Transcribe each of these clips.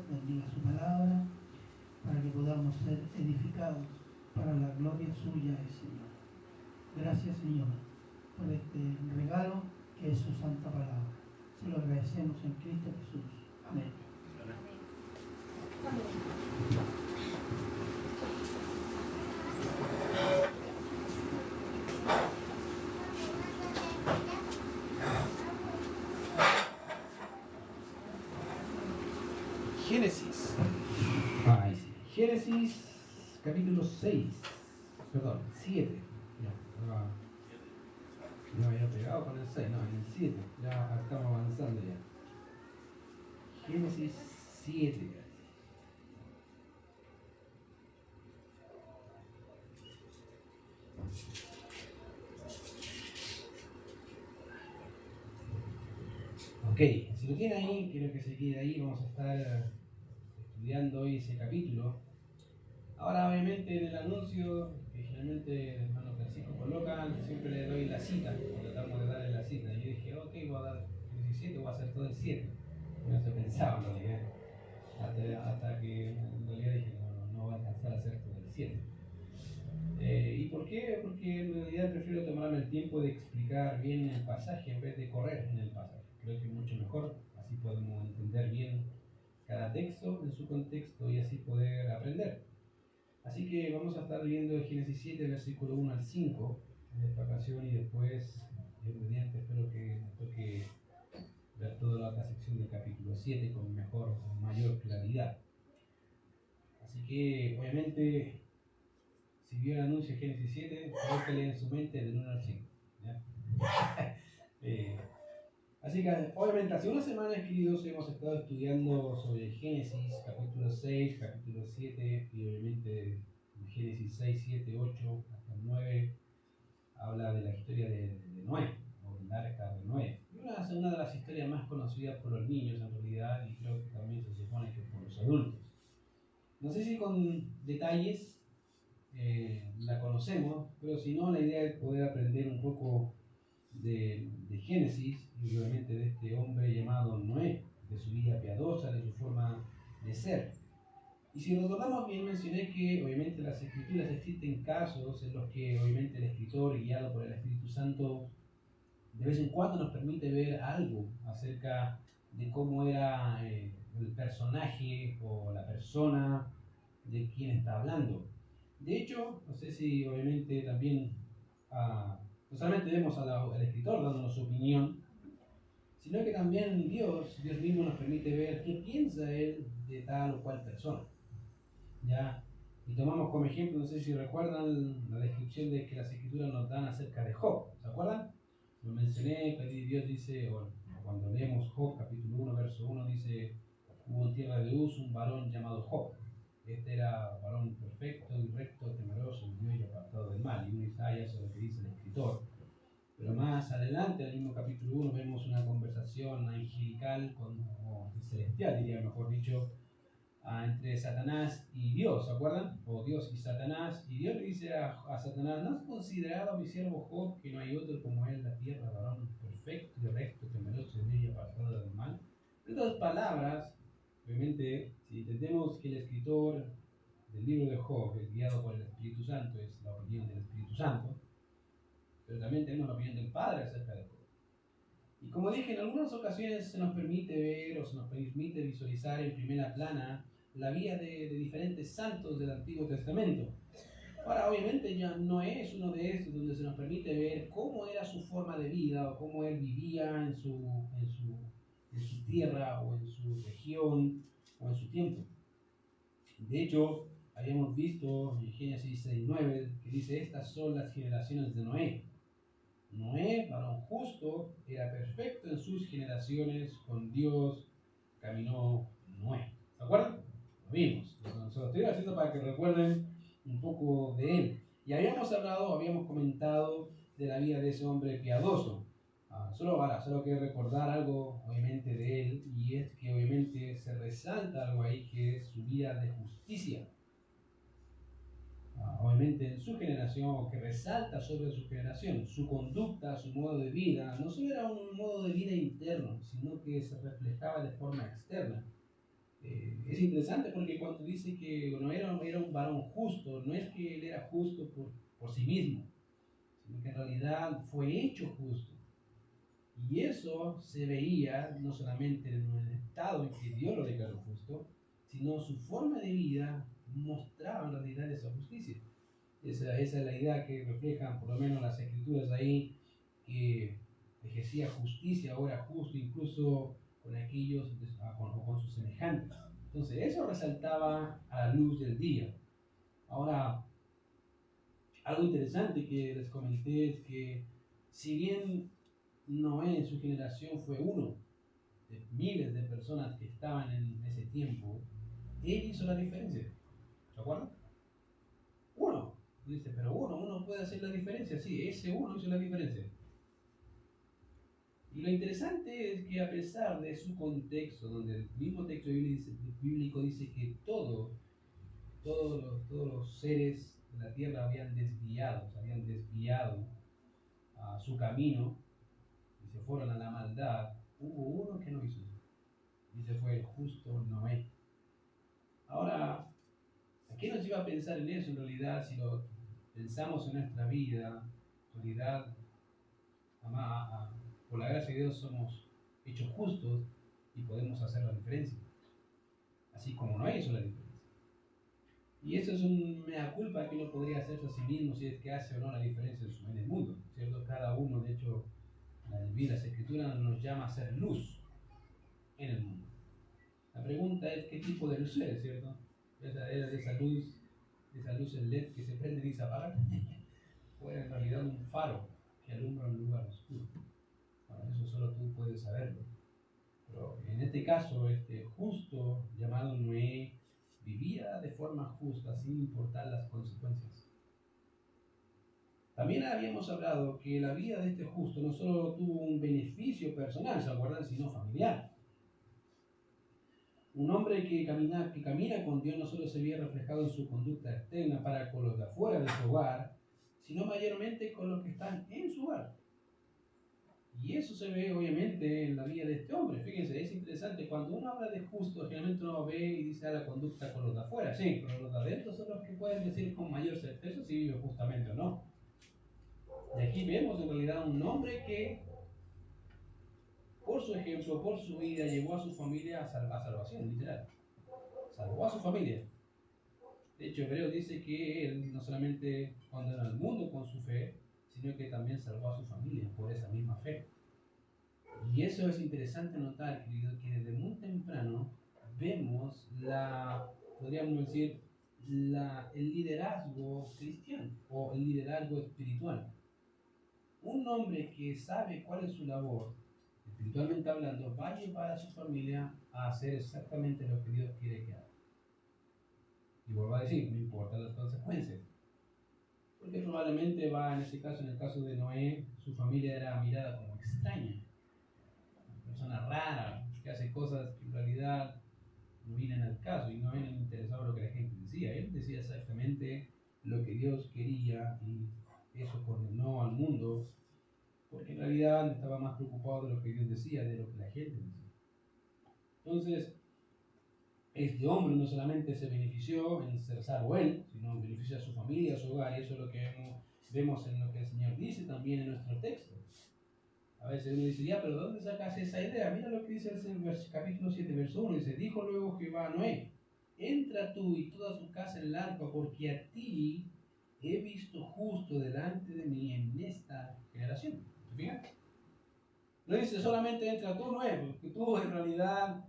bendiga su palabra, para que podamos ser edificados para la gloria suya, Señor. Gracias, Señor, por este regalo que es su santa palabra. Se lo agradecemos en Cristo Jesús. Amén. Génesis. Génesis capítulo 6. Perdón, 7. No había pegado con el 6, no, en el 7. Ya estamos avanzando ya. Génesis 7. Ok, si lo tiene ahí, quiero que se quede ahí. Vamos a estar estudiando hoy ese capítulo. Ahora, obviamente, en el anuncio que generalmente el hermano Francisco colocan, siempre le doy la cita, tratamos de darle la cita. Yo dije, ok, voy a dar el 17, voy a hacer todo el 7. No se pensaba en realidad. Hasta que en realidad dije, no voy a alcanzar a hacer todo el 7. ¿Y por qué? Porque en realidad prefiero tomarme el tiempo de explicar bien el pasaje en vez de correr en el pasaje. Creo que es mucho mejor, así podemos entender bien cada texto en su contexto y así poder aprender. Así que vamos a estar viendo el Génesis 7, versículo 1 al 5 en esta ocasión, y después, mediante, espero que nos toque ver toda la otra sección del capítulo 7 con mayor claridad. Así que, obviamente, si vio el anuncio de Génesis 7, colóquele en su mente del 1 al 5. Así que, obviamente, hace unas semanas, queridos, hemos estado estudiando sobre Génesis, capítulo 6, capítulo 7, y obviamente Génesis 6, 7, 8, hasta el 9, habla de la historia de Noé, o el arca de Noé. Una de las historias más conocidas por los niños, en realidad, y creo que también se supone que por los adultos. No sé si con detalles la conocemos, pero si no, la idea es poder aprender un poco de Génesis, y obviamente de este hombre llamado Noé, de su vida piadosa, de su forma de ser. Y si recordamos bien, mencioné que obviamente las escrituras existen casos en los que obviamente el escritor, guiado por el Espíritu Santo, de vez en cuando nos permite ver algo acerca de cómo era el personaje o la persona de quien está hablando. De hecho, no sé si obviamente también no solamente vemos al escritor dándonos su opinión, sino que también Dios mismo nos permite ver qué piensa Él de tal o cual persona. ¿Ya? Y tomamos como ejemplo, no sé si recuerdan la descripción de que las escrituras nos dan acerca de Job. ¿Se acuerdan? Lo mencioné, que Dios dice, o cuando leemos Job, capítulo 1, verso 1, dice, hubo en tierra de Uz un varón llamado Job. Este era varón perfecto y recto, temeroso de Dios y apartado del mal. Y uno Isaías es lo que dice el escritor. Pero más adelante, en el mismo capítulo 1, vemos una conversación angelical, o celestial, diría mejor dicho, entre Satanás y Dios, ¿se acuerdan? O Dios y Satanás. Y Dios le dice a Satanás, ¿no has considerado a mi siervo Job, que no hay otro como él en la tierra, varón perfecto y recto, temeroso de Dios y apartado del mal? En otras palabras, obviamente, si entendemos que el escritor del libro de Job es guiado por el Espíritu Santo, es la opinión del Espíritu Santo, pero también tenemos la opinión del Padre acerca de Job. Y como dije, en algunas ocasiones se nos permite ver o se nos permite visualizar en primera plana la vida de diferentes santos del Antiguo Testamento. Ahora, obviamente, ya Noé es uno de estos donde se nos permite ver cómo era su forma de vida o cómo él vivía en su tierra o en su región o en su tiempo. De hecho, habíamos visto en Génesis 6:9 que dice, estas son las generaciones de Noé. Noé, varón justo, era perfecto en sus generaciones, con Dios caminó Noé. ¿Se acuerdan? Lo vimos. Se lo estoy haciendo para que recuerden un poco de él. Y habíamos comentado de la vida de ese hombre piadoso. Solo quiero recordar algo, obviamente, de él, y es que obviamente se resalta algo ahí que es su vida de justicia. Obviamente en su generación, que resalta sobre su generación, su conducta, su modo de vida, no solo era un modo de vida interno, sino que se reflejaba de forma externa. Es interesante porque cuando dice que no era un varón justo, no es que él era justo por sí mismo, sino que en realidad fue hecho justo. Y eso se veía no solamente en el estado en que Dios lo declaró justo, sino su forma de vida mostraba en realidad esa justicia. Esa es la idea que reflejan por lo menos las escrituras ahí, que ejercía justicia, ahora justo incluso con aquellos o con sus semejantes. Entonces eso resaltaba a la luz del día. Ahora, algo interesante que les comenté es que si bien Noé en su generación fue uno de miles de personas que estaban en ese tiempo, él hizo la diferencia. ¿Se acuerdan? Uno. Dice, pero uno puede hacer la diferencia. Sí, ese uno hizo la diferencia. Y lo interesante es que a pesar de su contexto, donde el mismo texto bíblico dice que todos los seres de la tierra habían desviado a su camino y se fueron a la maldad, hubo uno que no hizo eso. Y ese fue el justo Noé. Ahora, ¿a qué nos lleva a pensar en eso en realidad si lo pensamos en nuestra vida? En realidad, por la gracia de Dios somos hechos justos y podemos hacer la diferencia, así como Noé hizo la diferencia. Y eso es un mea culpa que uno podría hacerse a sí mismo si es que hace o no la diferencia en el mundo, ¿cierto? Cada uno, de hecho, las escrituras nos llama a ser luz en el mundo. La pregunta es qué tipo de luz eres, ¿cierto? Esa luz en LED que se prende y se apaga, o en realidad un faro que alumbra un lugar oscuro. Bueno, eso solo tú puedes saberlo. Pero en este caso, este justo llamado Noé vivía de forma justa sin importar las consecuencias. También habíamos hablado que la vida de este justo no solo tuvo un beneficio personal, ¿se acuerdan?, sino familiar. Un hombre que camina con Dios no solo se veía reflejado en su conducta externa para con los de afuera de su hogar, sino mayormente con los que están en su hogar. Y eso se ve obviamente en la vida de este hombre. Fíjense, es interesante, cuando uno habla de justo, generalmente uno ve y dice la conducta con los de afuera. Sí, pero los de adentro son los que pueden decir con mayor certeza si vive justamente o no. Y aquí vemos en realidad un hombre que, por su ejemplo, por su vida, llevó a su familia a salvación, literal. Salvó a su familia. De hecho, Hebreos dice que él no solamente condenó al mundo con su fe, sino que también salvó a su familia por esa misma fe. Y eso es interesante notar, querido, que desde muy temprano vemos podríamos decir, el liderazgo cristiano o el liderazgo espiritual. Un hombre que sabe cuál es su labor, espiritualmente hablando, va a llevar a su familia a hacer exactamente lo que Dios quiere que haga. Y vuelvo a decir, no importa las consecuencias. Porque probablemente en el caso de Noé, su familia era mirada como extraña. Persona rara, que hace cosas que en realidad no vienen al caso y no vienen interesados en lo que la gente decía. Él decía exactamente lo que Dios quería y eso condenó al mundo, porque en realidad estaba más preocupado de lo que Dios decía, de lo que la gente decía. Entonces, este hombre no solamente se benefició en ser salvo él, sino benefició a su familia, a su hogar, y eso es lo que vemos en lo que el Señor dice también en nuestro texto. A veces uno dice, ya, pero ¿dónde sacas esa idea? Mira lo que dice el capítulo 7, verso 1. Dice, dijo luego Jehová a Noé, entra tú y toda tu casa en el arca, porque a ti he visto justo delante de mí en esta generación. ¿Se fijan? No dice solamente entra tú, Noé, porque tú en realidad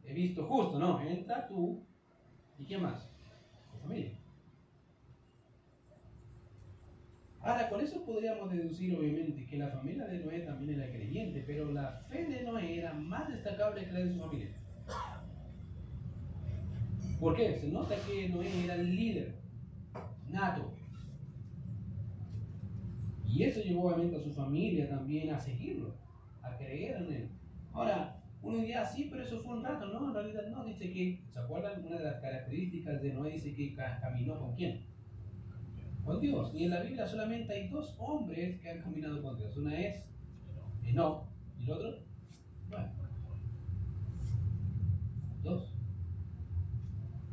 he visto justo. No, entra tú y ¿qué más? Tu familia. Ahora, con eso podríamos deducir obviamente que la familia de Noé también era creyente, pero la fe de Noé era más destacable que la de su familia. ¿Por qué? Se nota que Noé era el líder nato. Y eso llevó obviamente a su familia también a seguirlo, a creer en él. Ahora, uno diría, sí, pero eso fue un rato. No, en realidad no. Dice que, ¿se acuerdan? Una de las características de Noé dice que caminó con quién? Con Dios. Y en la Biblia solamente hay dos hombres que han caminado con Dios. Una es Enoc y el otro, bueno, dos.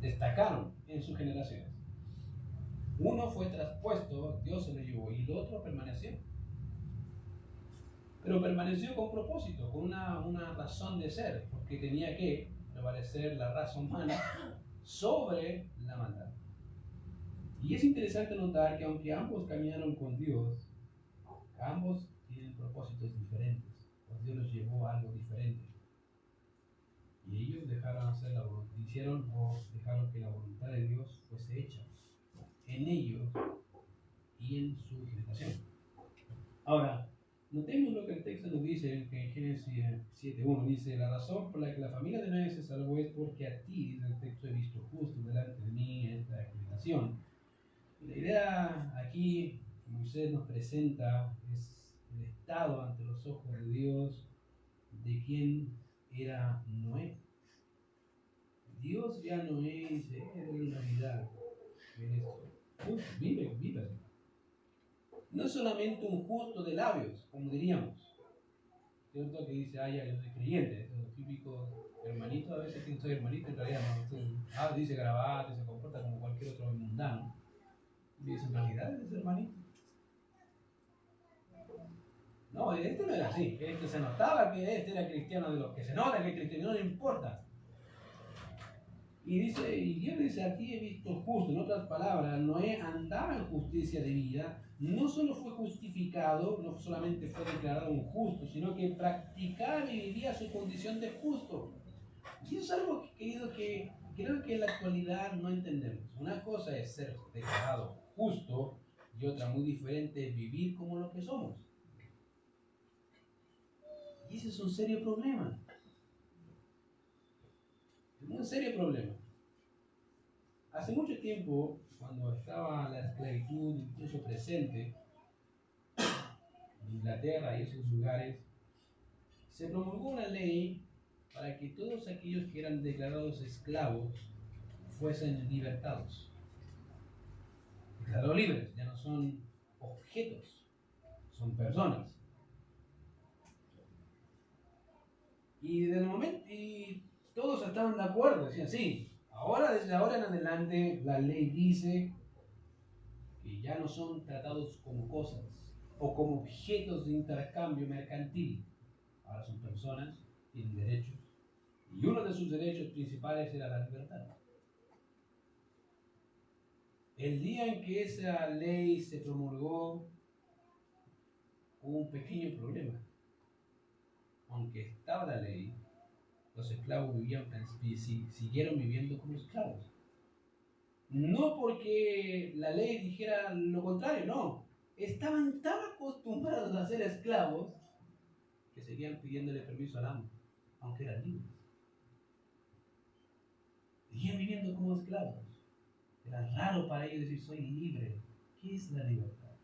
destacaron en sus generaciones. Uno fue traspuesto, Dios se lo llevó, y el otro permaneció. Pero permaneció con propósito, con una razón de ser, porque tenía que prevalecer la raza humana sobre la maldad. Y es interesante notar que aunque ambos caminaron con Dios, ambos tienen propósitos diferentes, pues Dios los llevó a algo diferente. Y ellos dejaron que la voluntad de Dios fuese hecha en ellos y en su generación. Ahora, notemos lo que el texto nos dice en Génesis 7.1. Dice, la razón por la que la familia de Noé se salvó es porque a ti, dice el texto, he visto justo delante de mí en esta generación. Y la idea aquí que Moisés nos presenta es el estado ante los ojos de Dios de quién era Noé. Dios ve a Noé y dice, en realidad, eres justo, vive así. No es solamente un justo de labios, como diríamos, ¿cierto? Que dice, ay, yo soy creyente, es lo típico hermanito, a veces que soy hermanito, en realidad no, dice garabato, se comporta como cualquier otro mundano, y dice, en realidad es hermanito. No, este no era así, este se notaba que este era cristiano, de los que se nota que es cristiano, no le importa. Y Dios dice, aquí he visto justo. En otras palabras, Noé andaba en justicia de vida, no solo fue justificado, no solamente fue declarado un justo, sino que practicaba y vivía su condición de justo. Y eso es algo, querido, que creo que en la actualidad no entendemos. Una cosa es ser declarado justo y otra muy diferente es vivir como lo que somos. Y ese es un serio problema. Un serio problema. Hace mucho tiempo, cuando estaba la esclavitud incluso presente en Inglaterra y esos lugares, se promulgó una ley para que todos aquellos que eran declarados esclavos fuesen libertados. Declarados libres, ya no son objetos, son personas. Y todos estaban de acuerdo, decían, sí, desde ahora en adelante, la ley dice que ya no son tratados como cosas o como objetos de intercambio mercantil. Ahora son personas, tienen derechos, y uno de sus derechos principales era la libertad. El día en que esa ley se promulgó, hubo un pequeño problema. Aunque estaba la ley, los esclavos siguieron viviendo como esclavos. No porque la ley dijera lo contrario, no. Estaban tan acostumbrados a ser esclavos que seguían pidiéndole permiso al amo, aunque eran libres. Seguían viviendo como esclavos. Era raro para ellos decir, soy libre. ¿Qué es la libertad?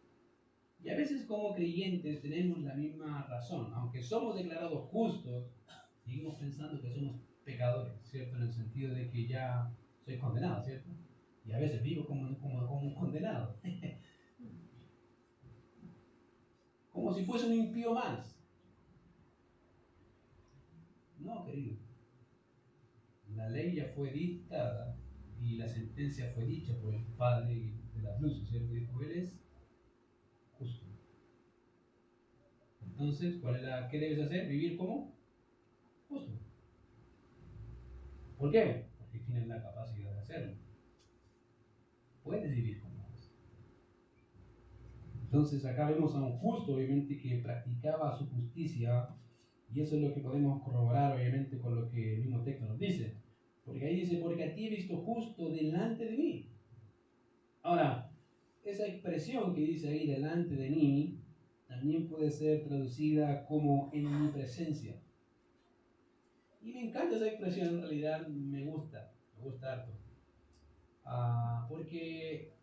Y a veces como creyentes tenemos la misma razón. Aunque somos declarados justos, seguimos pensando que somos pecadores, ¿cierto? En el sentido de que ya soy condenado, ¿cierto? Y a veces vivo como un condenado. Como si fuese un impío más. No, querido. La ley ya fue dictada y la sentencia fue dicha por el Padre de las luces, ¿cierto? Y dijo, Él es justo. Entonces, ¿qué debes hacer? Vivir como justo. ¿Por qué? Porque tienes la capacidad de hacerlo. Puedes vivir como justo. Entonces, acá vemos a un justo, obviamente, que practicaba su justicia, y eso es lo que podemos corroborar, obviamente, con lo que el mismo texto nos dice. Porque ahí dice, porque a ti he visto justo delante de mí. Ahora, esa expresión que dice ahí delante de mí, también puede ser traducida como en mi presencia. Y me encanta esa expresión, en realidad me gusta harto. Porque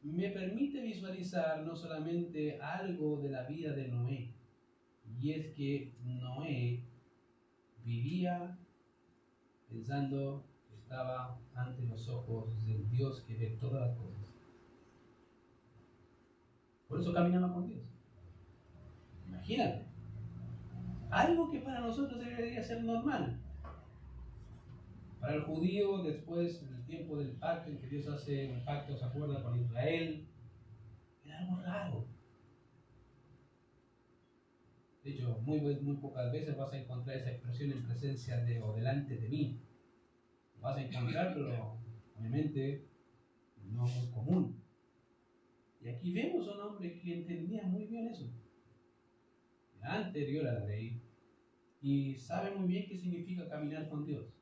me permite visualizar no solamente algo de la vida de Noé, y es que Noé vivía pensando que estaba ante los ojos del Dios que ve todas las cosas. Por eso caminaba con Dios. Imagínate. Algo que para nosotros debería ser normal. Para el judío, después del tiempo del pacto, en que Dios hace un pacto, se acuerda con Israel, era algo raro. De hecho, muy pocas veces vas a encontrar esa expresión en presencia de o delante de mí. Lo vas a encontrar, pero obviamente no es muy común. Y aquí vemos a un hombre que entendía muy bien eso. Era anterior a la ley y sabe muy bien qué significa caminar con Dios.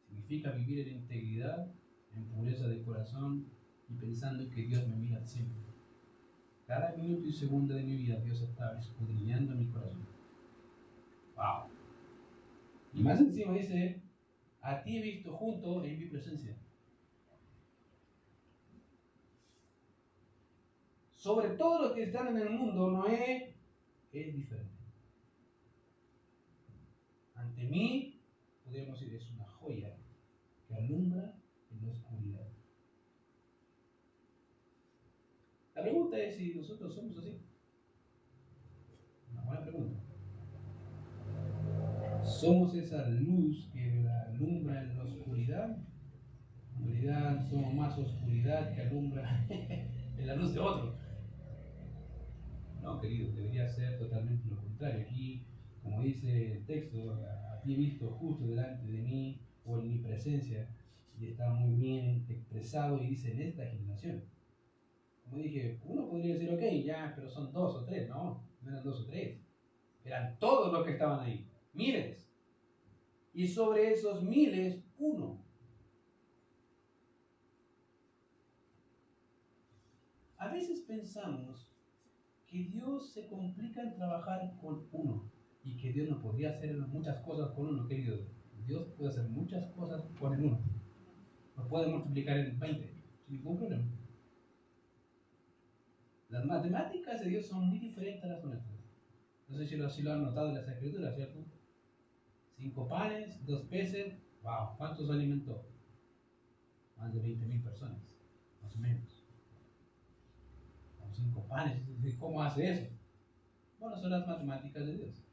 Significa vivir en integridad, en pureza de corazón y pensando que Dios me mira siempre. Cada minuto y segundo de mi vida Dios está escudriñando mi corazón. ¡Wow! Y más encima dice, a ti he visto junto en mi presencia. Sobre todo los que están en el mundo, Noé es diferente. Ante mí, podríamos decir, es una joya que alumbra en la oscuridad. La pregunta es si nosotros somos así. Una buena pregunta. ¿Somos esa luz que alumbra en la oscuridad? En realidad somos más oscuridad que alumbra en la luz de otro. No, querido, debería ser totalmente lo contrario. Aquí, como dice el texto, a ti he visto justo delante de mí o en mi presencia, y está muy bien expresado y dice en esta generación. Como dije, uno podría decir, ok, ya, pero son 2 o 3, no eran 2 o 3, eran todos los que estaban ahí, miles. Y sobre esos miles, uno. A veces pensamos que Dios se complica en trabajar con uno y que Dios no podría hacer muchas cosas con uno, querido. Dios puede hacer muchas cosas con el uno. Lo puede multiplicar en 20, sin ningún problema. Las matemáticas de Dios son muy diferentes a las nuestras. No sé si lo han notado en las escrituras, ¿cierto? 5 panes, 2 peces, wow, ¿cuántos alimentó? Más de 20,000 personas, más o menos. Con 5 panes, ¿cómo hace eso? Bueno, son las matemáticas de Dios.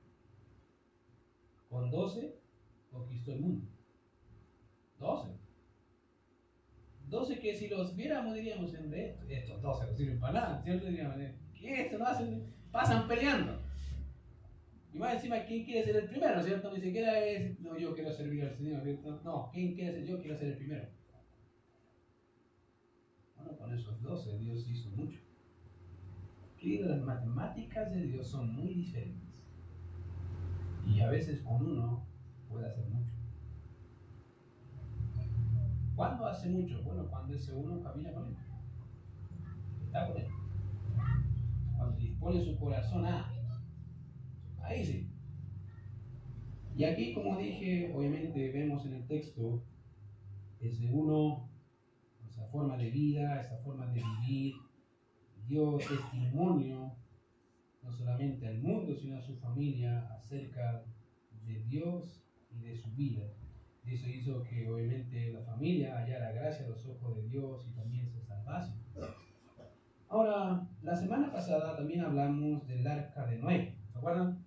Con 12 conquistó el mundo. 12. 12 que si los viéramos diríamos, estos 12 no sirven para nada, ¿cierto? Diríamos, ¿qué esto no hacen? Pasan peleando. Y más encima, ¿quién quiere ser el primero, cierto? Ni siquiera es, no, yo quiero servir al Señor, ¿cierto? No, ¿quién quiere ser? Yo quiero ser el primero. Bueno, con esos 12 Dios hizo mucho. Querido, las matemáticas de Dios son muy diferentes. Y a veces con uno puede hacer mucho. ¿Cuándo hace mucho? Bueno, cuando ese uno camina con él. Está con él. Cuando dispone su corazón a. Ahí sí. Y aquí, como dije, obviamente vemos en el texto ese uno, esa forma de vida, esa forma de vivir, dio testimonio no solamente al mundo, sino a su familia acerca de Dios y de su vida. Y eso hizo que obviamente la familia hallara gracia a los ojos de Dios y también se salvase. Ahora, la semana pasada también hablamos del arca de Noé, ¿se acuerdan?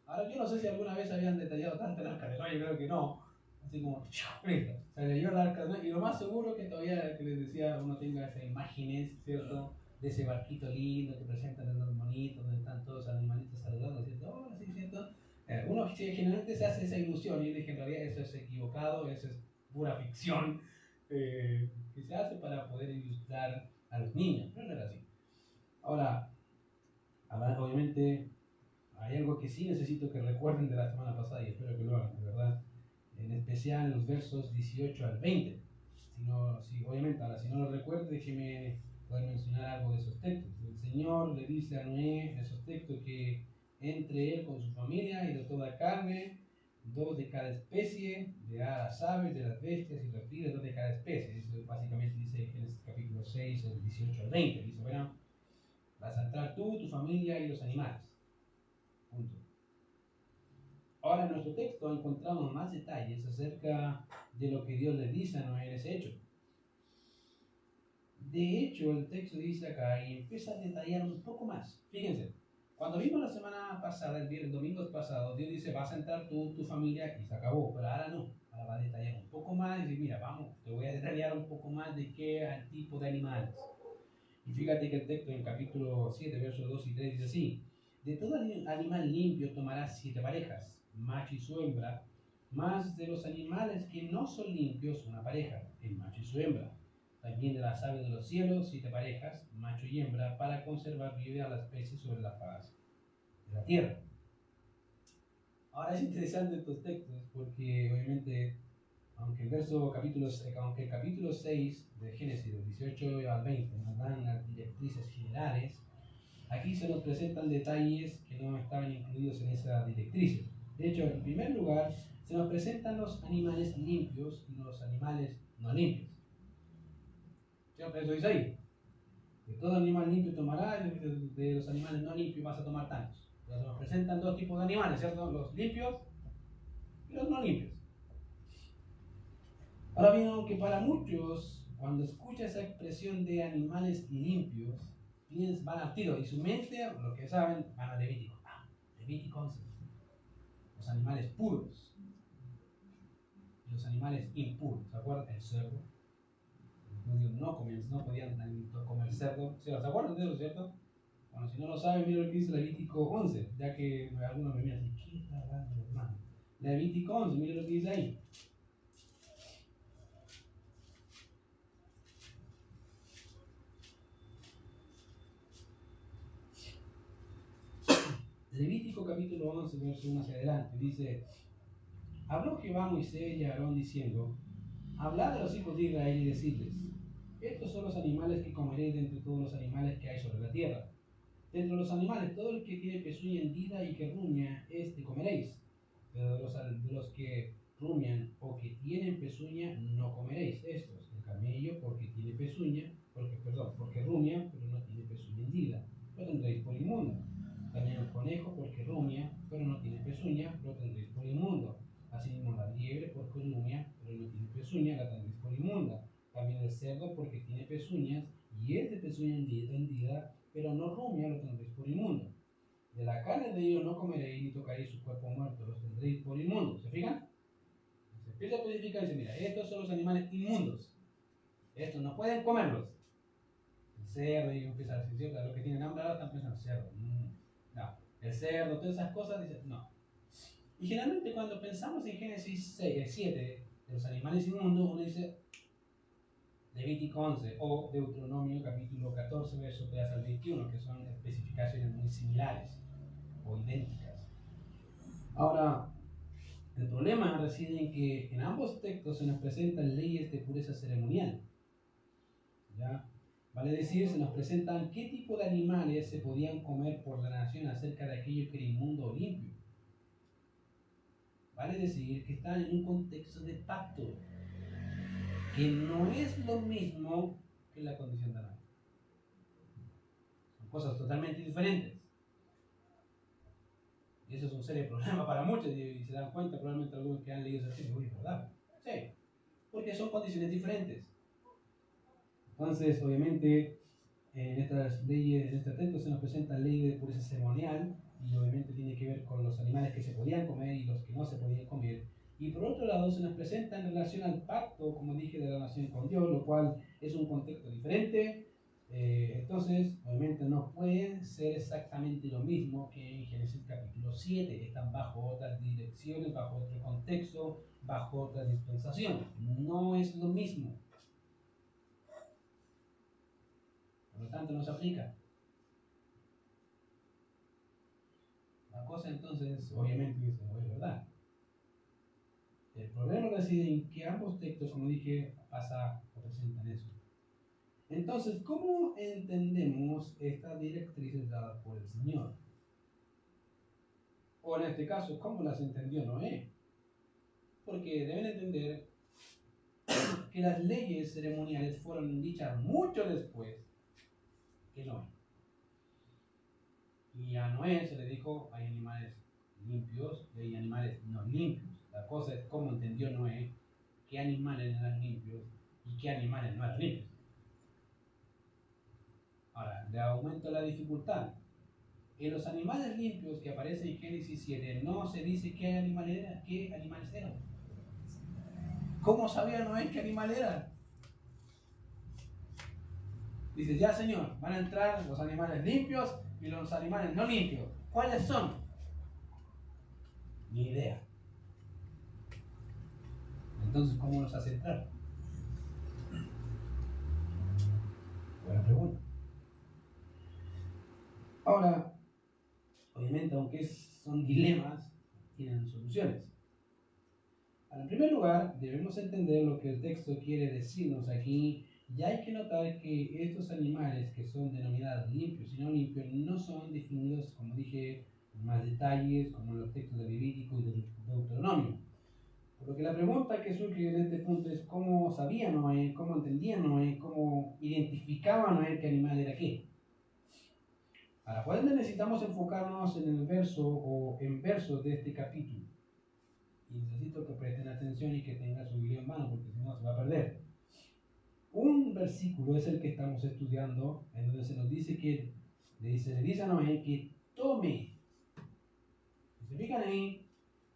Ahora yo no sé si alguna vez habían detallado tanto el arca de Noé, yo creo que no. Así como, listo, se leyó el arca de Noé y lo más seguro que todavía, que les decía, uno tenga esas imágenes, ¿cierto? De ese barquito lindo que presentan en los monitos, donde están todos los animalitos saludando, ¿cierto? Oh, sí, ¿cierto? Uno generalmente se hace esa ilusión y yo dije, en realidad eso es equivocado, eso es pura ficción que se hace para poder ilustrar a los niños, pero no era así. Ahora, obviamente hay algo que sí necesito que recuerden de la semana pasada y espero que lo hagan, de verdad. En especial los versos 18 al 20. Obviamente, ahora si no lo recuerdo, déjeme poder mencionar algo de esos textos. El Señor le dice a Noé en esos textos que entre él con su familia y de toda carne, 2 de cada especie, de las aves, de las bestias y reptiles, 2 de cada especie. Eso básicamente dice en Génesis capítulo 6, el 18 al 20. Dice, bueno, vas a entrar tú, tu familia y los animales. Punto. Ahora en nuestro texto encontramos más detalles acerca de lo que Dios le dice a Noé en ese hecho. De hecho, el texto dice acá y empieza a detallar un poco más. Fíjense, cuando vimos la semana pasada, el domingo pasado, Dios dice, vas a entrar tú, tu familia, y se acabó. Pero ahora no, ahora va a detallar más y dice, mira, vamos, te voy a detallar un poco más de qué tipo de animales. Y fíjate que el texto en el capítulo 7, versos 2 y 3 dice así: de todo animal limpio tomarás 7 parejas, macho y su hembra, más de los animales que no son limpios una pareja, el macho y su hembra. También de las aves de los cielos 7 parejas, macho y hembra, para conservar viva la especie sobre la faz de la tierra. Ahora es interesante estos textos porque obviamente, aunque el capítulo 6 de Génesis, del 18 al 20, nos dan las directrices generales, aquí se nos presentan detalles que no estaban incluidos en esas directrices. De hecho, en primer lugar, se nos presentan los animales limpios y los animales no limpios. Siempre eso dice ahí. De todo animal limpio tomarás, de los animales no limpios vas a tomar tantos. Entonces nos presentan dos tipos de animales, ¿cierto? Los limpios y los no limpios. Ahora bien, aunque para muchos, cuando escucha esa expresión de animales limpios, van al tiro y su mente, lo que saben, van a Levítico. Levítico 11. Los animales puros y los animales impuros. ¿Se acuerdan? El cerdo. Los judíos no podían comer cerdo. ¿Se acuerdan de eso, cierto? Bueno, si no lo saben, miren lo que dice Levítico 11, ya que algunos me miran así, ¿qué está hablando, hermano? Levítico 11, miren lo que dice ahí. Levítico capítulo 11, verso 1 hacia adelante, dice: habló Jehová a Moisés y a Aarón diciendo: hablad a los hijos de Israel y decidles: estos son los animales que comeréis de entre todos los animales que hay sobre la tierra. De entre los animales, todo el que tiene pezuña hendida y que ruña, este comeréis. Pero de los que rumian o que tienen pezuña, no comeréis estos. El camello, porque tiene pezuña, porque rumia, pero no tiene pezuña hendida, lo tendréis por inmundo. También el conejo, porque rumia, pero no tiene pezuña, lo tendréis por inmundo. Asimismo la liebre, porque rumia, pero no tiene pezuña, la tendréis por inmunda. También el cerdo, porque tiene pezuñas, y es de pezuña hendida, pero no rumia, lo tendréis por inmundo. De la carne de ellos no comeréis ni tocaréis su cuerpo muerto, los tendréis por inmundos. ¿Se fijan? Se empieza a especificar y dice: mira, estos son los animales inmundos. Estos no pueden comerlos. El cerdo, y empieza a decir, los que tienen hambre ahora están pensando: cerdo. No. El cerdo, todas esas cosas, dice no. Y generalmente cuando pensamos en Génesis 7, de los animales inmundos, uno dice Levítico 11 o Deuteronomio capítulo 14, verso 3 al 21, que son especificaciones muy similares o idénticas. Ahora, el problema reside en que en ambos textos se nos presentan leyes de pureza ceremonial. ¿Ya? Vale decir, se nos presentan qué tipo de animales se podían comer por la nación acerca de aquello que era inmundo o limpio. Vale decir que están en un contexto de pacto, que no es lo mismo que la condición de Adán. Son cosas totalmente diferentes. Y eso es un serio problema para muchos, y se dan cuenta probablemente algunos que han leído ese texto, ¿verdad? Sí, porque son condiciones diferentes. Entonces, obviamente, en estas leyes, en este texto se nos presenta ley de pureza ceremonial, y obviamente tiene que ver con los animales que se podían comer y los que no se podían comer. Y por otro lado, se nos presenta en relación al pacto, como dije, de la nación con Dios, lo cual es un contexto diferente. Entonces, obviamente no pueden ser exactamente lo mismo que en Génesis capítulo 7. Están bajo otras direcciones, bajo otro contexto, bajo otra dispensación. No es lo mismo. Por lo tanto, no se aplica. La cosa entonces, obviamente, dice, no es verdad. El problema reside en que ambos textos, como dije, pasa o presentan eso. Entonces, ¿cómo entendemos estas directrices dadas por el Señor? O en este caso, ¿cómo las entendió Noé? Porque deben entender que las leyes ceremoniales fueron dichas mucho después que Noé. Y a Noé se le dijo: hay animales limpios y hay animales no limpios. La cosa es cómo entendió Noé qué animales eran limpios y qué animales no eran limpios. Ahora, le aumento la dificultad. En los animales limpios que aparecen en Génesis 7 no se dice qué animales eran. ¿Cómo sabía Noé qué animal era? Dice, ya Señor, van a entrar los animales limpios y los animales no limpios. ¿Cuáles son? Ni idea. Entonces, ¿cómo los hace entrar? Buena pregunta. Ahora, obviamente, aunque son dilemas, tienen soluciones. En primer lugar, debemos entender lo que el texto quiere decirnos aquí, y hay que notar que estos animales que son denominados limpios y no limpios no son definidos, como dije, en más detalles, como en los textos de Levítico y de Deuteronomio. Por lo que la pregunta que surge en este punto es cómo sabía Noé, cómo entendía Noé, cómo identificaba Noé qué animal era qué. Ahora, por ende necesitamos enfocarnos en el verso o en versos de este capítulo. Y necesito que presten atención y que tengan su Biblia en mano, porque si no se va a perder. Un versículo es el que estamos estudiando, en donde se nos dice que le dice a Noé que tome. Si se fijan ahí,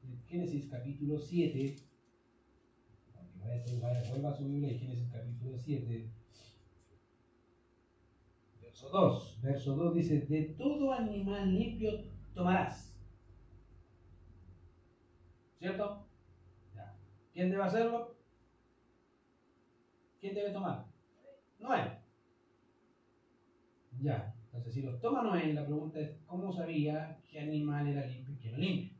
en Génesis capítulo 7, vuelva a su Biblia y Génesis capítulo 7, verso 2. Verso 2 dice, de todo animal limpio tomarás. ¿Cierto? Ya. ¿Quién debe hacerlo? ¿Quién debe tomar? Noé. Ya. Entonces, si los toma Noé, la pregunta es, ¿cómo sabía qué animal era limpio y qué no limpio?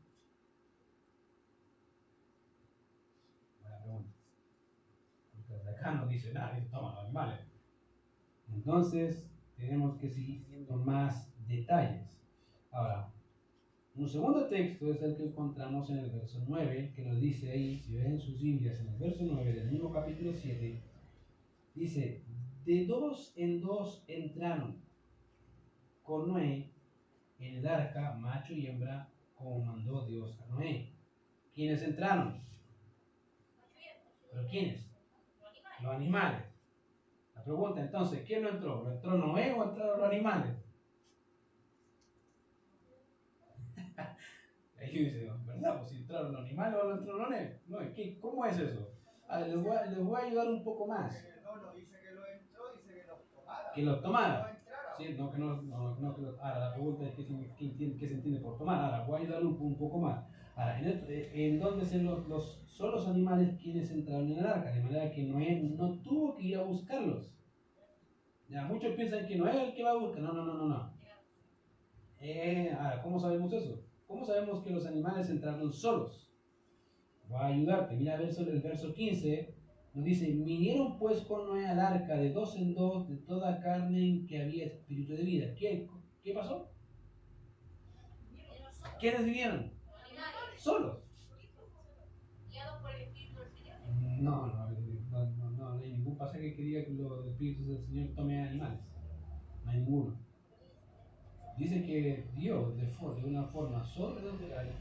Buena pregunta. Porque desde acá no dice nada, dice, toma los animales. Entonces, tenemos que seguir viendo más detalles. Ahora, un segundo texto es el que encontramos en el verso 9, que nos dice ahí, si ven sus Biblias, en el verso 9 del mismo capítulo 7, dice, de dos en dos entraron con Noé en el arca, macho y hembra, como mandó Dios a Noé. ¿Quiénes entraron? ¿Pero quiénes? Los animales. La pregunta entonces, ¿quién no entró? ¿No entró Noé o entraron los animales? Ahí dice, ¿verdad? Pues si entraron los animales o no entró Noé. No, ¿cómo es eso? Les voy a ayudar un poco más. No dice que lo entró, dice que los tomara. Que los tomara. Sí, no, que los, ahora la pregunta es qué se entiende por tomar. Ahora voy a ayudarle un poco más. Ahora, en donde son los animales quienes entraron en el arca, de manera que Noé no tuvo que ir a buscarlos. Ya, muchos piensan que Noé es el que va a buscar. No. Ahora, ¿cómo sabemos eso? ¿Cómo sabemos que los animales entraron solos? Voy a ayudarte. Mira el verso 15. Nos dice, vinieron pues con Noé al arca de dos en dos de toda carne en que había espíritu de vida. ¿Qué pasó? ¿Quiénes vinieron? Solos. No hay ningún pasaje que diga que los espíritus del Señor tomen animales. No hay ninguno. Dice que Dios, de una forma sobrenatural,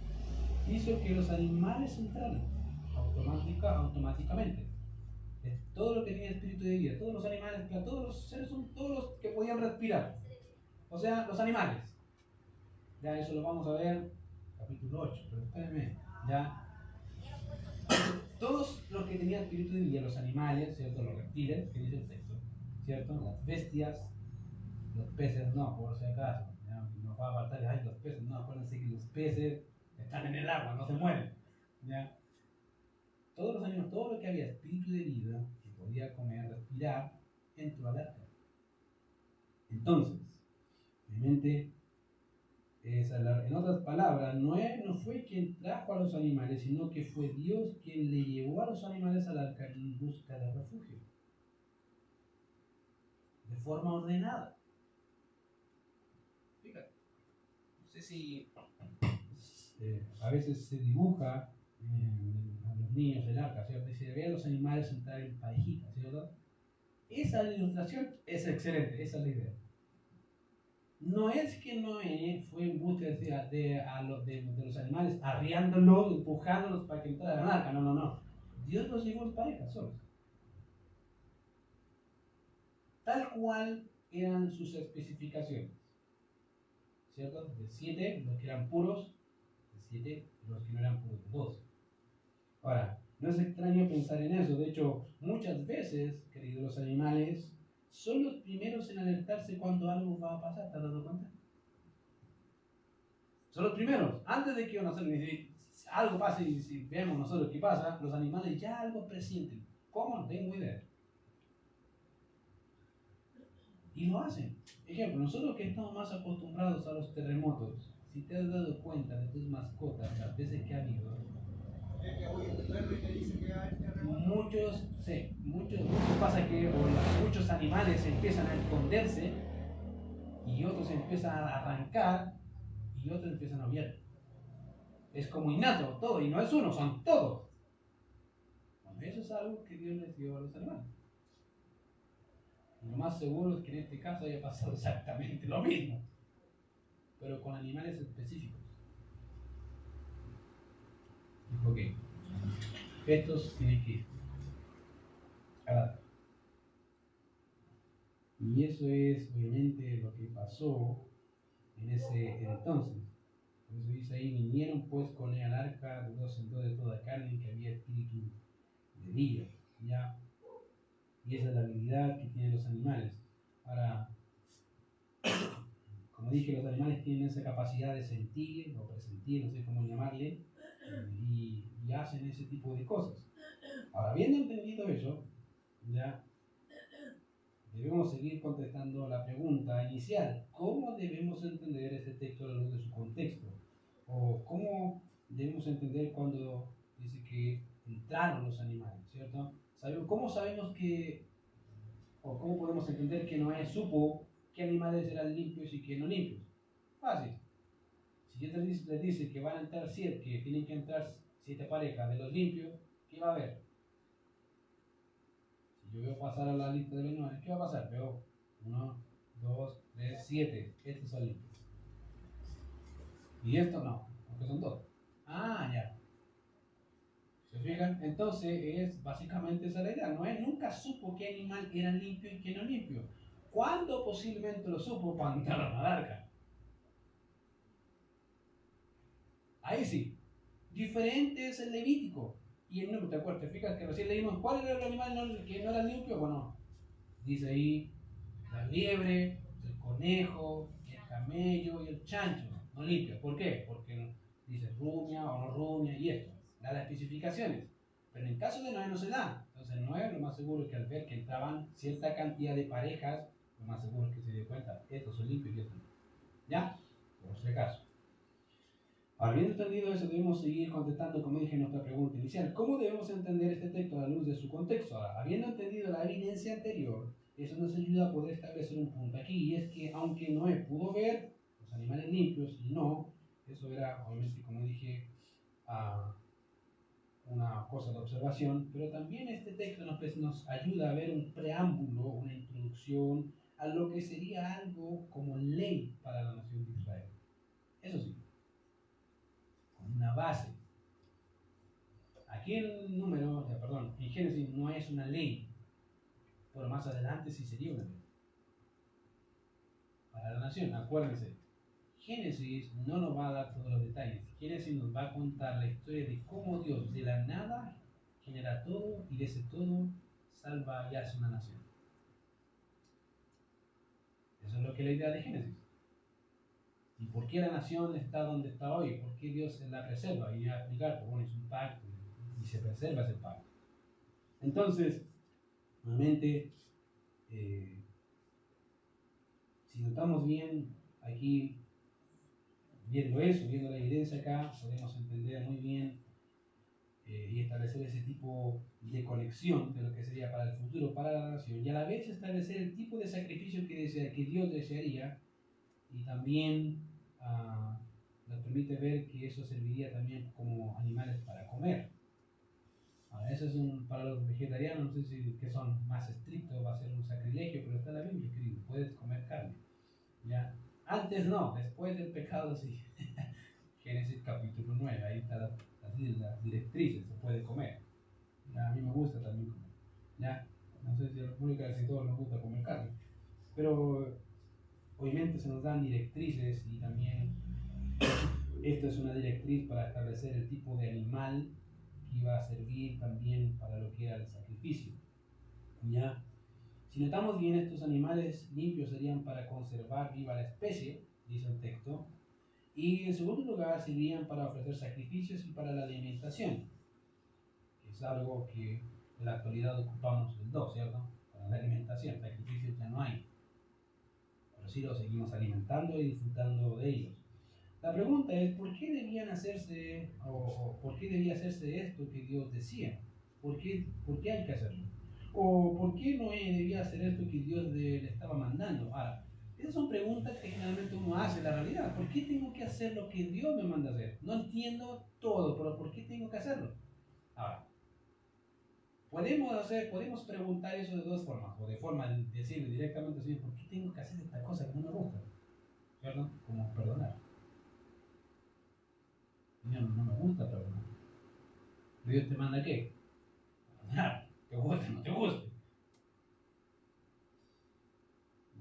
hizo que los animales entraran automáticamente. Todo lo que tenía espíritu de vida, todos los animales, todos los seres son todos los que podían respirar. O sea, los animales. Ya eso lo vamos a ver capítulo 8, pero espérenme, ya. Todos los que tenían espíritu de vida, los animales, ¿cierto? Los reptiles, que dice el texto, ¿cierto? Las bestias, los peces no, por si acaso. ¿Ya? Nos va a faltar, ay, los peces, no, acuérdense que los peces están en el agua, no se mueren. ¿Ya? Todos los animales, todo lo que había espíritu de vida, que podía comer, respirar, entró al arca. Entonces, obviamente, en otras palabras, Noé no fue quien trajo a los animales, sino que fue Dios quien le llevó a los animales al arca en busca de refugio. De forma ordenada. Fíjate, no sé si a veces se dibuja a los niños el arca, ¿cierto? Y se ve a los animales entrar en parejitas, ¿cierto? Esa ilustración es excelente, esa es la idea. No es que Noé fue en busca de los animales, arriándolos, empujándolos para que entraran al arca. No. Dios los llevó en pareja, solos. Tal cual eran sus especificaciones. ¿Cierto? De 7, los que eran puros, de 7, los que no eran puros, de 2. Ahora, No es extraño pensar en eso. De hecho, muchas veces, queridos, los animales son los primeros en alertarse cuando algo va a pasar. ¿Te has dado cuenta? Son los primeros. Antes de que si algo pase y si vemos nosotros qué pasa, los animales ya algo presienten. ¿Cómo? No tengo idea. Y lo hacen. Ejemplo, nosotros que estamos más acostumbrados a los terremotos, si te has dado cuenta de tus mascotas, las veces que ha habido, muchos pasa que muchos animales empiezan a esconderse y otros empiezan a arrancar y otros empiezan a huir. Es como innato todo, y no es uno, son todos. Bueno, eso es algo que Dios les dio a los animales. Y lo más seguro es que en este caso haya pasado exactamente lo mismo, pero con animales específicos. Ok, estos tienen que ir. Y eso es obviamente lo que pasó en ese entonces. Por eso dice ahí, vinieron pues con él al arca de 2 en 2 de toda carne, que había espíritu de vida. ¿Ya? Y esa es la habilidad que tienen los animales. Ahora, como dije, los animales tienen esa capacidad de sentir o presentir, no sé cómo llamarle, y hacen ese tipo de cosas. Ahora, habiendo entendido eso, ya debemos seguir contestando la pregunta inicial: ¿cómo debemos entender este texto a la luz de su contexto? O ¿cómo debemos entender cuando dice que entraron los animales, ¿cierto? ¿Cómo sabemos que, o cómo podemos entender que Noé supo qué animales eran limpios y qué no limpios? Fácil. Si Dios les dice que van a entrar 7, que tienen que entrar 7 parejas de los limpios, ¿qué va a haber? Si yo veo pasar a la lista de los animales, ¿qué va a pasar? Veo 1, 2, 3, 7. Estos son limpios. Y estos no, porque son 2. Ah, ya. ¿Se fijan? Entonces es básicamente esa la idea. Noé nunca supo qué animal era limpio y qué no limpio. ¿Cuándo posiblemente lo supo? Cuando entraron al arca. Ahí sí. Diferente es el Levítico y el Número. ¿Te acuerdas? ¿Te fijas que recién leímos cuál era el animal que no era limpio? Bueno, dice ahí la liebre, el conejo, el camello y el chancho. No limpio. ¿Por qué? Porque dice rumia o no rumia y esto. Da las especificaciones. Pero en el caso de Noé no se da. Entonces Noé lo más seguro es que al ver que entraban cierta cantidad de parejas, lo más seguro es que se dio cuenta, estos son limpios y estos no. ¿Ya? Por si acaso. Habiendo entendido eso, debemos seguir contestando, como dije en nuestra pregunta inicial: ¿cómo debemos entender este texto a la luz de su contexto? Ahora, habiendo entendido la evidencia anterior, eso nos ayuda a poder establecer un punto aquí, y es que aunque Noé pudo ver los animales limpios y no, eso era obviamente, como dije, una cosa de observación, pero también este texto nos ayuda a ver un preámbulo, una introducción a lo que sería algo como ley para la nación de Israel. Eso sí, con una base. Aquí en Génesis no es una ley, pero más adelante sí sería una ley para la nación. Acuérdense, Génesis no nos va a dar todos los detalles. Génesis nos va a contar la historia de cómo Dios de la nada genera todo y de ese todo salva y hace una nación. Eso es lo que es la idea de Génesis. ¿Y por qué la nación está donde está hoy? ¿Por qué Dios la preserva? Y va a explicar, pues bueno, es un pacto y se preserva ese pacto. Entonces, nuevamente, si notamos bien aquí, viendo eso, viendo la evidencia acá, podemos entender muy bien y establecer ese tipo de conexión de lo que sería para el futuro, para la nación, y a la vez establecer el tipo de sacrificio que Dios desearía, y también nos permite ver que eso serviría también como animales para comer. Ahora, eso es para los vegetarianos, no sé si que son más estrictos, va a ser un sacrilegio, pero está en la Biblia escrito: puedes comer carne. ¿Ya? Antes no, después del pecado sí. Génesis capítulo 9, ahí están las directrices, se puede comer. ¿Ya? A mí me gusta también comer. ¿Ya? No sé si a la pública casi todos nos gusta comer carne, pero obviamente se nos dan directrices, y también esto es una directriz para establecer el tipo de animal que iba a servir también para lo que era el sacrificio. ¿Ya? Si notamos bien, estos animales limpios serían para conservar viva la especie, dice el texto, y en segundo lugar servirían para ofrecer sacrificios y para la alimentación, que es algo que en la actualidad ocupamos el 2, ¿cierto? Para la alimentación, sacrificios ya no hay, pero sí los seguimos alimentando y disfrutando de ellos. La pregunta es, ¿por qué debían hacerse, o por qué debía hacerse esto que Dios decía? ¿Por qué hay que hacerlo? ¿O por qué Noé debía hacer esto que Dios le estaba mandando? Ahora, esas son preguntas que generalmente uno hace en la realidad. ¿Por qué tengo que hacer lo que Dios me manda hacer? No entiendo todo, pero ¿por qué tengo que hacerlo? Ahora, podemos preguntar eso de dos formas, o de forma de decirle directamente, Señor, ¿por qué tengo que hacer esta cosa que no me gusta? ¿Cierto? Como perdonar. Señor, no me gusta perdonar. Dios te manda ¿qué? Perdonar. Te guste o no te guste.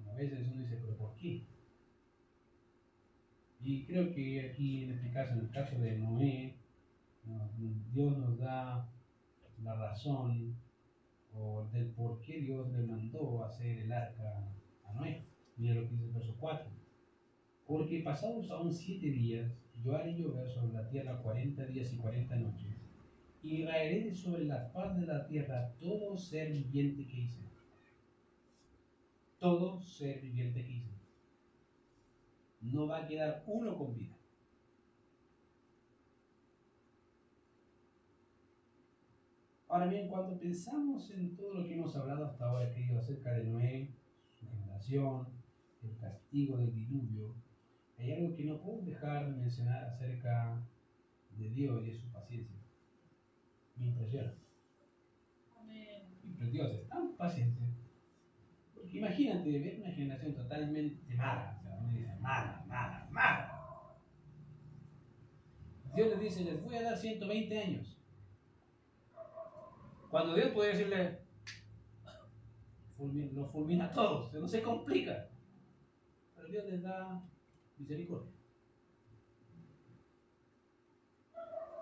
A veces uno dice, ¿pero por qué? Y creo que aquí en este caso, en el caso de Noé, Dios nos da la razón o del por qué Dios le mandó hacer el arca a Noé. Mira lo que dice el verso 4. Porque pasados aún 7 días, yo haré llover sobre la tierra 40 días y 40 noches, y raeré de sobre la faz de la tierra todo ser viviente que hice. Todo ser viviente que hice. No va a quedar uno con vida. Ahora bien, cuando pensamos en todo lo que hemos hablado hasta ahora, querido, acerca de Noé, su generación, el castigo del diluvio, hay algo que no puedo dejar de mencionar acerca de Dios y de su paciencia. Me impresiona. Dios es tan paciente. Porque imagínate ver una generación totalmente mala, o sea, uno dice mala. Dios les dice, les voy a dar 120 años. Cuando Dios puede decirle, los fulmina a todos, no se complica. Pero Dios les da misericordia.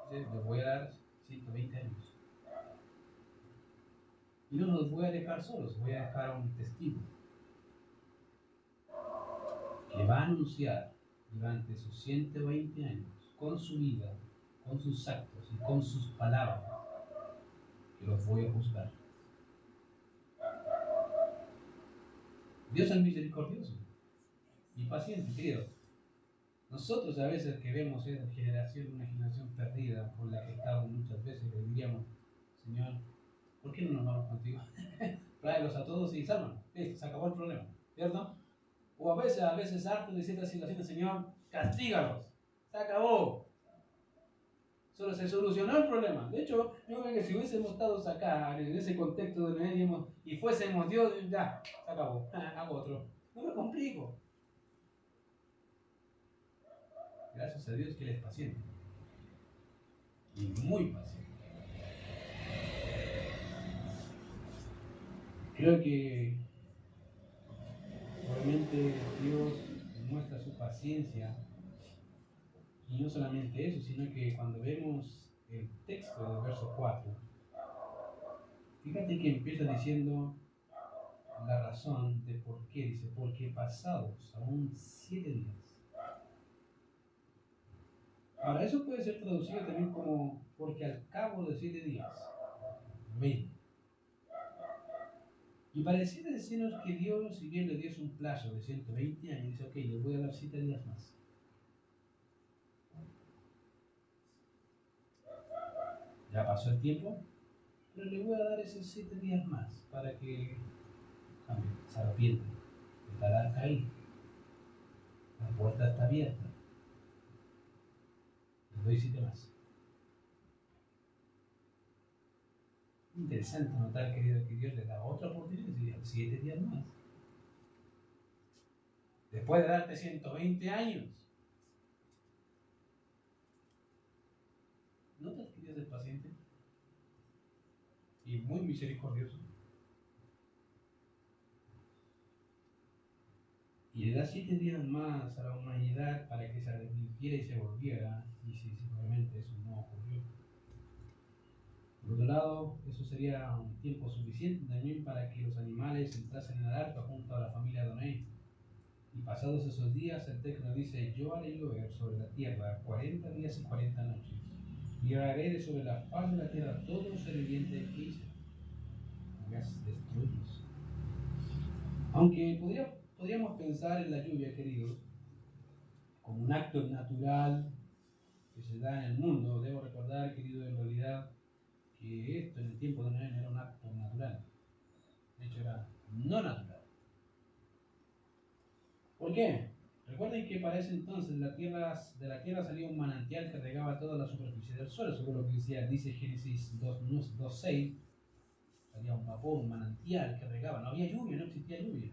Dice, les voy a dar 120 años. Y no los voy a dejar solos, voy a dejar a un testigo que va a anunciar durante sus 120 años, con su vida, con sus actos y con sus palabras, que los voy a juzgar. Dios es misericordioso y paciente, querido. Nosotros a veces que vemos esa generación, una generación perdida por la que estamos muchas veces, le diríamos, Señor, ¿por qué no nos vamos contigo? Tráelos a todos y sálvanos. Listo, se acabó el problema, ¿cierto? O a veces harto de ciertas situaciones, Señor, castígalos. Se acabó. Solo se solucionó el problema. De hecho, yo creo que si hubiésemos estado acá, en ese contexto de medio, y fuésemos Dios, ya, se acabó. Hago otro. No me complico. Gracias a Dios que Él es paciente. Y muy paciente. Creo que obviamente Dios muestra su paciencia. Y no solamente eso, sino que cuando vemos el texto del verso 4, fíjate que empieza diciendo la razón de por qué. Dice, porque pasados aún 7 días. Ahora, eso puede ser traducido también como porque al cabo de 7 días. Amén. Y pareciera decirnos que Dios, si bien le dio un plazo de 120 años, dice, ok, les voy a dar 7 días más. Ya pasó el tiempo, pero le voy a dar esos 7 días más para que se arrepientan. Está el arca ahí. La puerta está abierta. Les doy 7 más. Interesante notar, querido, que Dios le da otra oportunidad y dice 7 días más. Después de darte 120 años. ¿Notas que Dios es paciente? Y muy misericordioso. Y le da 7 días más a la humanidad para que se arrepintiera y se volviera. Y si obviamente eso no ocurrió. Por otro lado, eso sería un tiempo suficiente también para que los animales entrasen en el arca junto a la familia de Noé. Y pasados esos días, el texto nos dice: yo haré llover sobre la tierra 40 días y 40 noches, y haré de sobre la faz de la tierra todo ser viviente que hice. Hagas destruirlos. Aunque podríamos pensar en la lluvia, queridos, como un acto natural que se da en el mundo, debo recordar, querido, en realidad, que esto en el tiempo de Noé no era un acto natural. De hecho, era no natural. ¿Por qué? Recuerden que para ese entonces de la tierra salía un manantial que regaba toda la superficie del suelo, según lo que dice Génesis 2:6. Salía un vapor, un manantial que regaba. No había lluvia, no existía lluvia.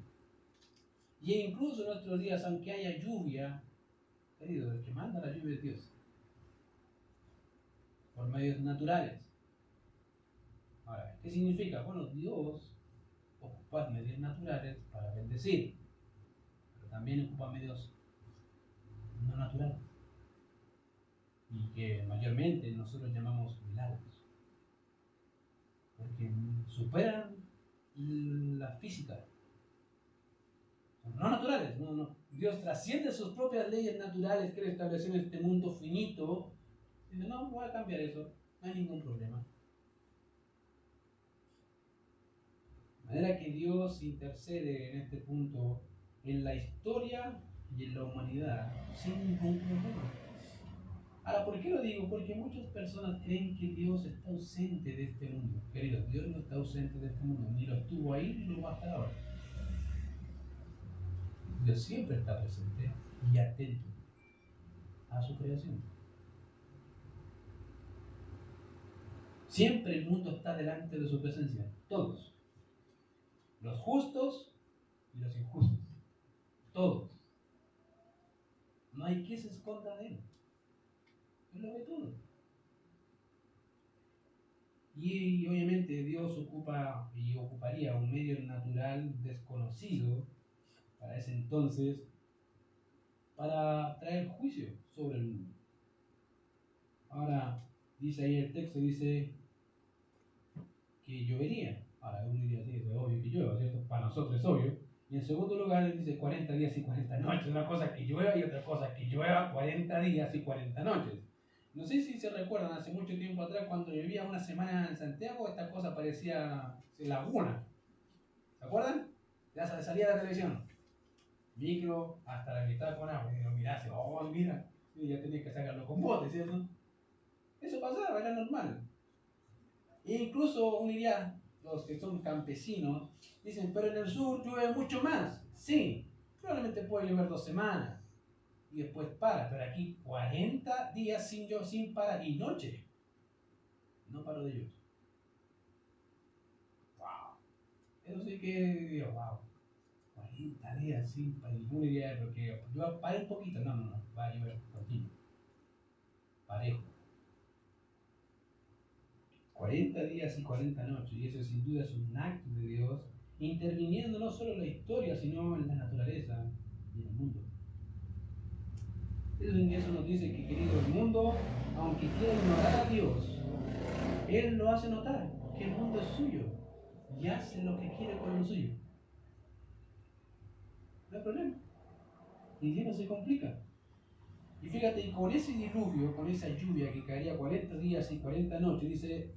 Y incluso en nuestros días, aunque haya lluvia, querido, el que manda la lluvia es Dios, por medios naturales. Ahora, ¿qué significa? Bueno, Dios ocupa medios naturales para bendecir, pero también ocupa medios no naturales, y que mayormente nosotros llamamos milagros, porque superan la física. Son no naturales, no. Dios trasciende sus propias leyes naturales que Él estableció en este mundo finito. Dice: no, voy a cambiar eso, no hay ningún problema. De manera que Dios intercede en este punto en la historia y en la humanidad sin ningún problema. Ahora, ¿por qué lo digo? Porque muchas personas creen que Dios está ausente de este mundo. Queridos, Dios no está ausente de este mundo, ni lo estuvo ahí ni lo va a estar ahora. Dios siempre está presente y atento a su creación. Siempre el mundo está delante de su presencia, todos. Los justos y los injustos, todos. No hay quien se esconda de Él. Él lo ve todo. Y obviamente Dios ocupa y ocuparía un medio natural desconocido para ese entonces para traer juicio sobre el mundo. Ahora, dice ahí el texto, dice que llovería. Ahora, uno diría: sí, es obvio que llueva, ¿cierto? Para nosotros es obvio. Y en segundo lugar, dice 40 días y 40 noches. Una cosa es que llueva y otra cosa es que llueva 40 días y 40 noches. No sé si se recuerdan, hace mucho tiempo atrás, cuando llovía una semana en Santiago, esta cosa parecía laguna. ¿Se acuerdan? Ya salía de la televisión. Micro hasta la mitad con agua. Y yo miraba, oh, mira, y ya tenía que sacarlo con bote, ¿cierto? Eso pasaba, era normal. E incluso uno diría, los que son campesinos, dicen: pero en el sur llueve mucho más. Sí, probablemente puede llover 2 semanas y después para, pero aquí 40 días sin parar y noche. No paro de llover. Wow. Eso sí que digo: wow. 40 días sin parar. Y uno diría: porque yo paré un poquito. No, va a llover continuo. Parejo. 40 días y 40 noches, y eso sin duda es un acto de Dios interviniendo no solo en la historia, sino en la naturaleza y en el mundo. Eso nos dice que, querido, el mundo, aunque quiera ignorar a Dios, Él lo hace notar, que el mundo es suyo y hace lo que quiere con lo suyo. No hay problema. Y Dios no se complica. Y fíjate, con ese diluvio, con esa lluvia que caería 40 días y 40 noches, dice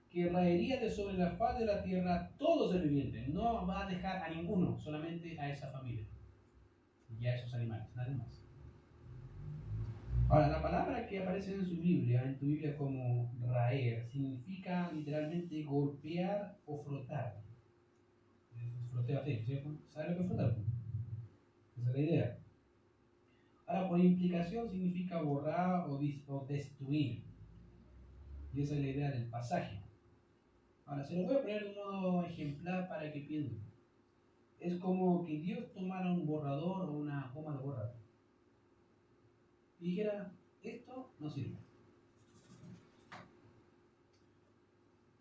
que raería de sobre la faz de la tierra todo ser viviente. No va a dejar a ninguno, solamente a esa familia y a esos animales, nada más. Ahora, la palabra que aparece en tu Biblia como raer, significa literalmente golpear o frotar. Frotea así, ¿cierto? ¿Sabes lo que es frotar? Esa es la idea. Ahora, por implicación significa borrar o destruir. Y esa es la idea del pasaje. Ahora, se lo voy a poner de un modo ejemplar para que piensen. Es como que Dios tomara un borrador o una goma de borrar y dijera: esto no sirve.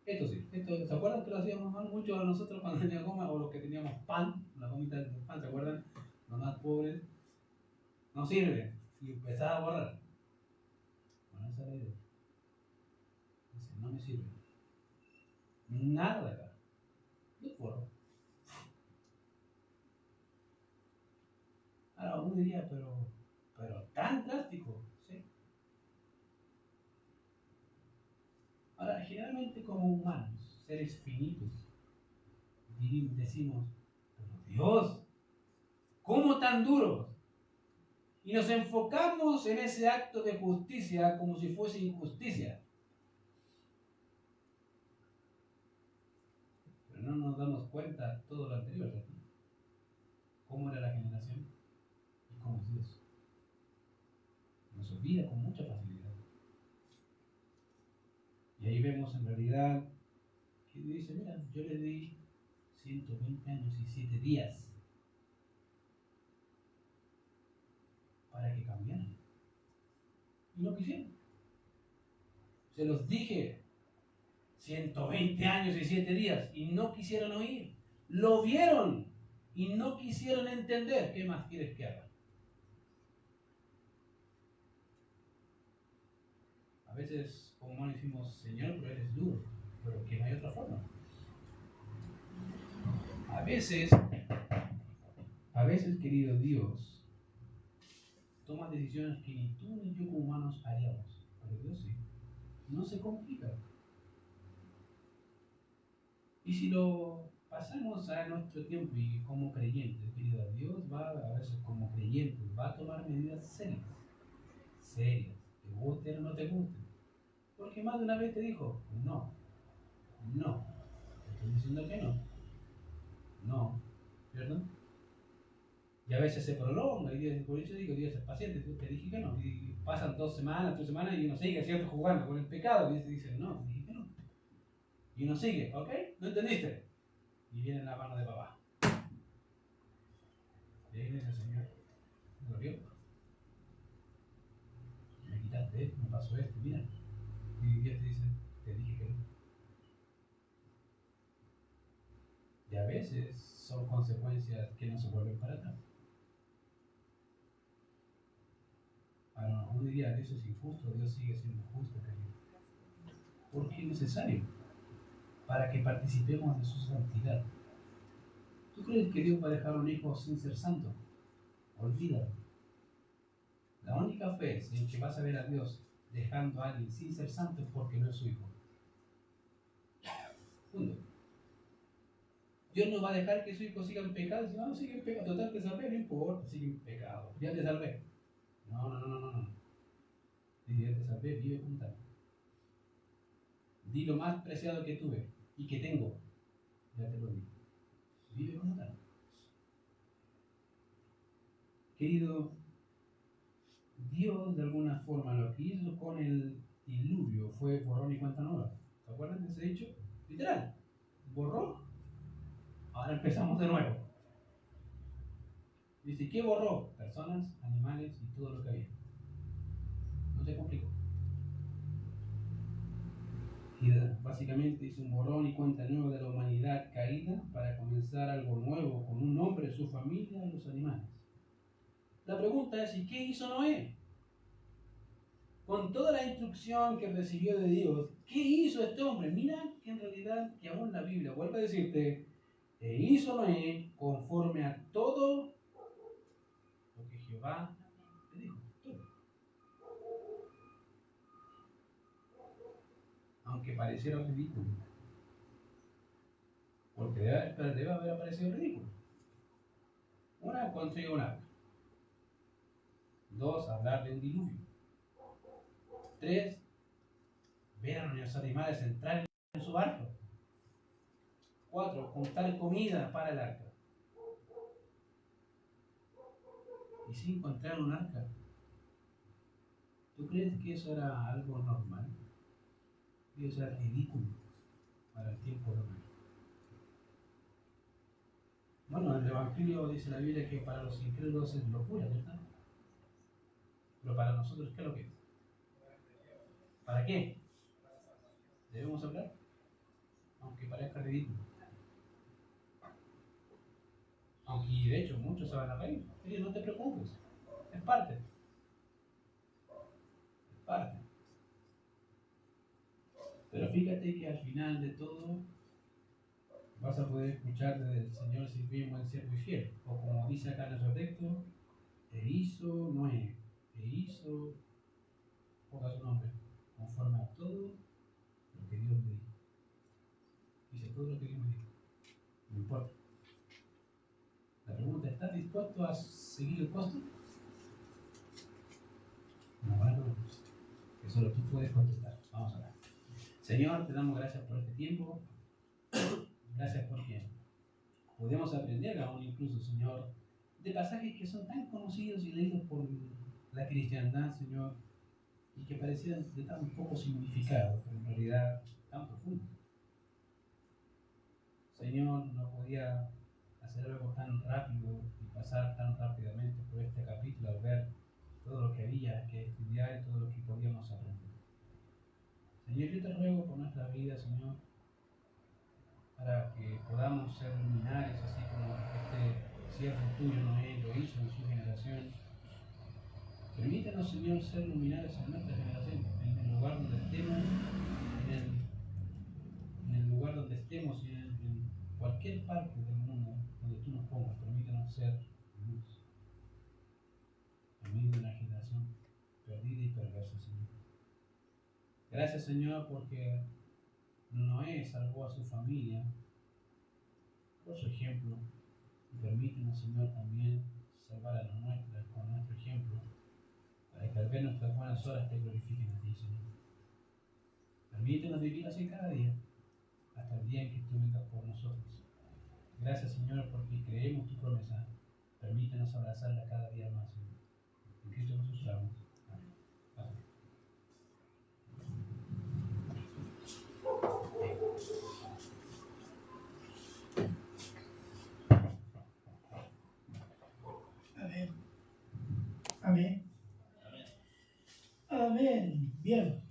Esto sí. ¿Se acuerdan que lo hacíamos mucho a nosotros cuando teníamos goma, o los que teníamos pan, la gomita de pan, ¿se acuerdan? Los más pobres. No sirve. Y empezaba a borrar. Bueno, esa es la idea. Dice: no me sirve. Nada de acá. Look for it. Ahora uno diría, pero tan drástico, ¿sí? Ahora, generalmente como humanos, seres finitos, decimos, pero Dios, ¿cómo tan duros? Y nos enfocamos en ese acto de justicia como si fuese injusticia. Pero no nos damos cuenta de todo lo anterior de aquí. ¿Cómo era la generación? ¿Y cómo es Dios? Nos olvida con mucha facilidad. Y ahí vemos en realidad que dice, mira, yo le di 120 años y 7 días para que cambiaran. Y no quisieron. Se los dije, 120 años y 7 días, y no quisieron oír. Lo vieron y no quisieron entender. ¿Qué más quieres que haga? A veces, como humanos decimos, Señor, pero eres duro, pero que no hay otra forma. A veces, querido Dios, toma decisiones que ni tú ni yo como humanos haríamos, pero Dios sí. No se complica. Y si lo pasamos a nuestro tiempo y como creyentes, querido Dios, va a veces como creyentes, va a tomar medidas serias, te guste o no te guste. Porque más de una vez te dijo, no, te estoy diciendo que no, ¿cierto? Y a veces se prolonga, y Dios, por eso digo, Dios es paciente, te dije que no, y pasan 2 semanas, 3 semanas, y uno sigue, ¿cierto?, jugando con el pecado, y Dios dice, no, te dije que no. Y uno sigue, ¿ok? ¿No entendiste? Y viene la mano de papá. Y ahí dice, Señor, ¿me dolió? Me quitaste esto, me pasó esto, mira. Y Dios te dice, te dije que no. Y a veces son consecuencias que no se vuelven para atrás. Ahora, uno diría, Dios es injusto, Dios sigue siendo justo, querido. Porque es necesario para que participemos de su santidad. ¿Tú crees que Dios va a dejar a un hijo sin ser santo? Olvídalo. La única fe en que vas a ver a Dios dejando a alguien sin ser santo es porque no es su hijo. Punto. Dios no va a dejar que su hijo siga en pecado. Si no, sigue en pecado. Total, te salvé, no importa, sigue en pecado. Ya te salvé. No. Dice, ya te salvé, vive junto. Di lo más preciado que tuve y que tengo. Ya te lo di. Vive como tal. Querido, Dios de alguna forma lo que hizo con el diluvio fue borrón y cuenta nueva. ¿Se acuerdan de ese dicho? Literal. Borró. Ahora empezamos de nuevo. Dice, ¿qué borró? Personas, animales y todo lo que había. No se complicó. Y básicamente hizo un borrón y cuenta nueva de la humanidad caída para comenzar algo nuevo con un hombre, su familia y los animales. La pregunta es, ¿y qué hizo Noé? Con toda la instrucción que recibió de Dios, ¿qué hizo este hombre? Mira que en realidad, que aún la Biblia vuelve a decirte, e hizo Noé conforme a todo lo que Jehová le dijo. Todo. Aunque pareciera ridículo. Porque debe haber aparecido ridículo. 1, construir un arca. 2, hablar de un diluvio. 3, ver a los animales entrar en su barco. 4, juntar comida para el arca. Y 5, entrar en un arca. ¿Tú crees que eso era algo normal? Y eso era ridículo para el tiempo romano. Bueno, en el Evangelio dice la Biblia que para los incrédulos es locura, ¿verdad? Pero para nosotros, ¿qué es lo que es? ¿Para qué? ¿Debemos hablar? Aunque parezca ridículo. Aunque de hecho muchos se van a reír. Oye, no te preocupes. Es parte. Pero fíjate que al final de todo, vas a poder escuchar desde el Señor si bien buen siervo y fiel. O como dice acá en nuestro texto, e hizo Noé, e hizo, ponga su nombre, conforme a todo lo que Dios le dijo. Dice todo lo que Dios me dijo. No importa. La pregunta, ¿estás dispuesto a seguir el costo? Una buena pregunta, que solo tú puedes contestar. Vamos a ver. Señor, te damos gracias por este tiempo. Gracias porque podemos aprender aún incluso, Señor, de pasajes que son tan conocidos y leídos por la cristiandad, Señor, y que parecieran de tan poco significado, pero en realidad tan profundo. Señor, no podía hacer algo tan rápido y pasar tan rápidamente por este capítulo al ver todo lo que había que estudiar y todo lo que podíamos aprender. Señor, yo te ruego por nuestras vidas, Señor, para que podamos ser luminarios, así como este siervo tuyo Noé lo hizo en su generación. Permítanos, Señor, ser luminarios en nuestra generación, en el lugar donde estemos, en el lugar donde estemos y en cualquier parte del mundo donde tú nos pongas. Permítanos ser luz en medio de una generación perdida y perversa, Señor. Gracias, Señor, porque Noé salvó a su familia por su ejemplo. Y permítanos, Señor, también salvar a la nuestra con nuestro ejemplo, para que al ver nuestras buenas obras te glorifiquen a ti, Señor. Permítanos vivir así cada día, hasta el día en que tú vengas por nosotros. Gracias, Señor, porque creemos tu promesa. Permítanos abrazarla cada día más, Señor. En Cristo Jesús oramos. Amén. Amén. Amén. Amén. Bien.